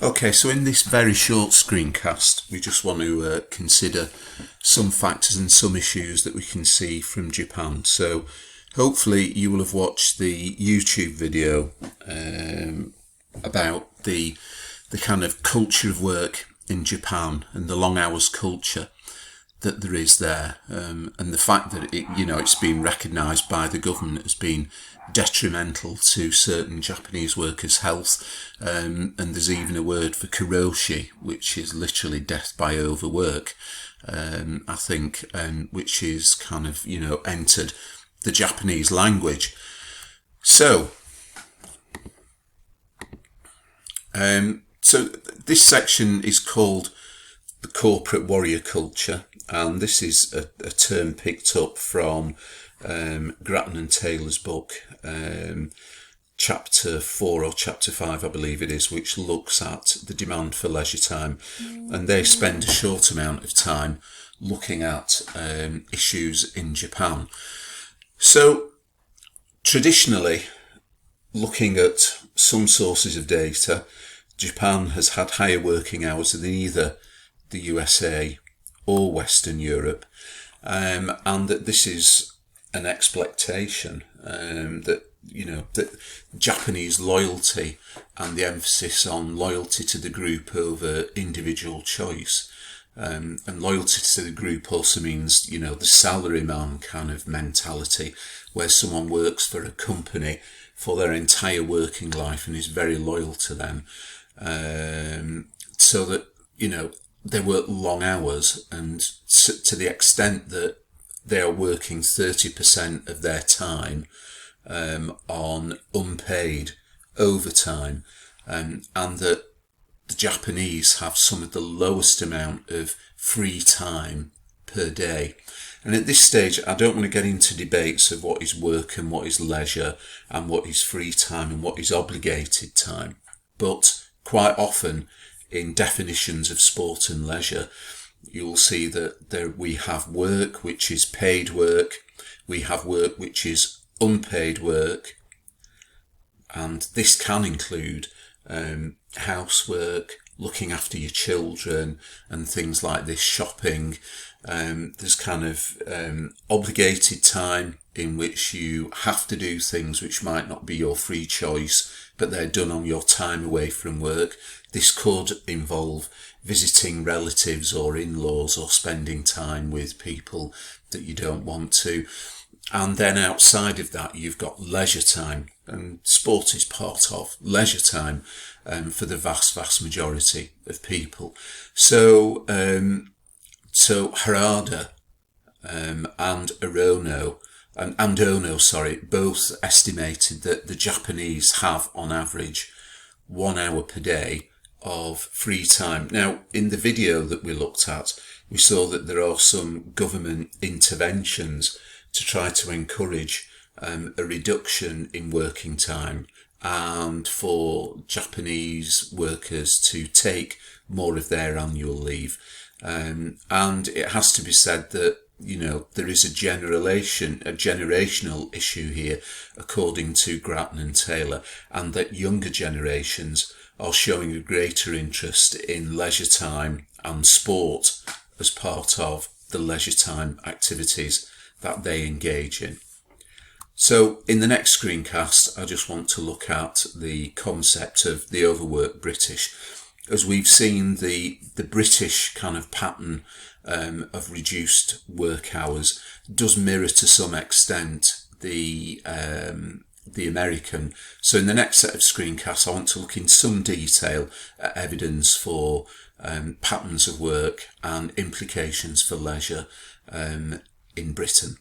Okay, so in this very short screencast, we just want to consider some factors and some issues that we can see from Japan. So hopefully you will have watched the YouTube video about the kind of culture of work in Japan and the long hours culture that there is there, and the fact that it's been recognised by the government as being detrimental to certain Japanese workers' health, and there's even a word for karoshi, which is literally death by overwork, I think, which is kind of entered the Japanese language. So this section is called the corporate warrior culture, and this is a term picked up from Grattan and Taylor's book, chapter 4 or chapter 5, I believe it is, which looks at the demand for leisure time, and they spend a short amount of time looking at issues in Japan. So traditionally, looking at some sources of data, Japan has had higher working hours than either the USA or Western Europe, and that this is an exploitation, that Japanese loyalty and the emphasis on loyalty to the group over individual choice, and loyalty to the group also means the salaryman kind of mentality, where someone works for a company for their entire working life and is very loyal to them, so that they work long hours, and to the extent that they are working 30% of their time on unpaid overtime, and that the Japanese have some of the lowest amount of free time per day. And at this stage, I don't want to get into debates of what is work and what is leisure and what is free time and what is obligated time, but quite often in definitions of sport and leisure, you will see that we have work which is paid work, we have work which is unpaid work, and this can include housework, looking after your children and things like this, shopping. There's kind of obligated time in which you have to do things which might not be your free choice, but they're done on your time away from work. This could involve visiting relatives or in-laws or spending time with people that you don't want to. And then outside of that, you've got leisure time, and sport is part of leisure time for the vast majority of people. So Harada and Ono, both estimated that the Japanese have on average 1 hour per day of free time. Now, in the video that we looked at, we saw that there are some government interventions to try to encourage a reduction in working time and for Japanese workers to take more of their annual leave. And it has to be said that there is a generational issue here, according to Grattan and Taylor, and that younger generations are showing a greater interest in leisure time and sport as part of the leisure time activities that they engage in. So in the next screencast, I just want to look at the concept of the overworked British. As we've seen, the British kind of pattern of reduced work hours does mirror to some extent the American. So in the next set of screencasts, I want to look in some detail at evidence for patterns of work and implications for leisure in Britain.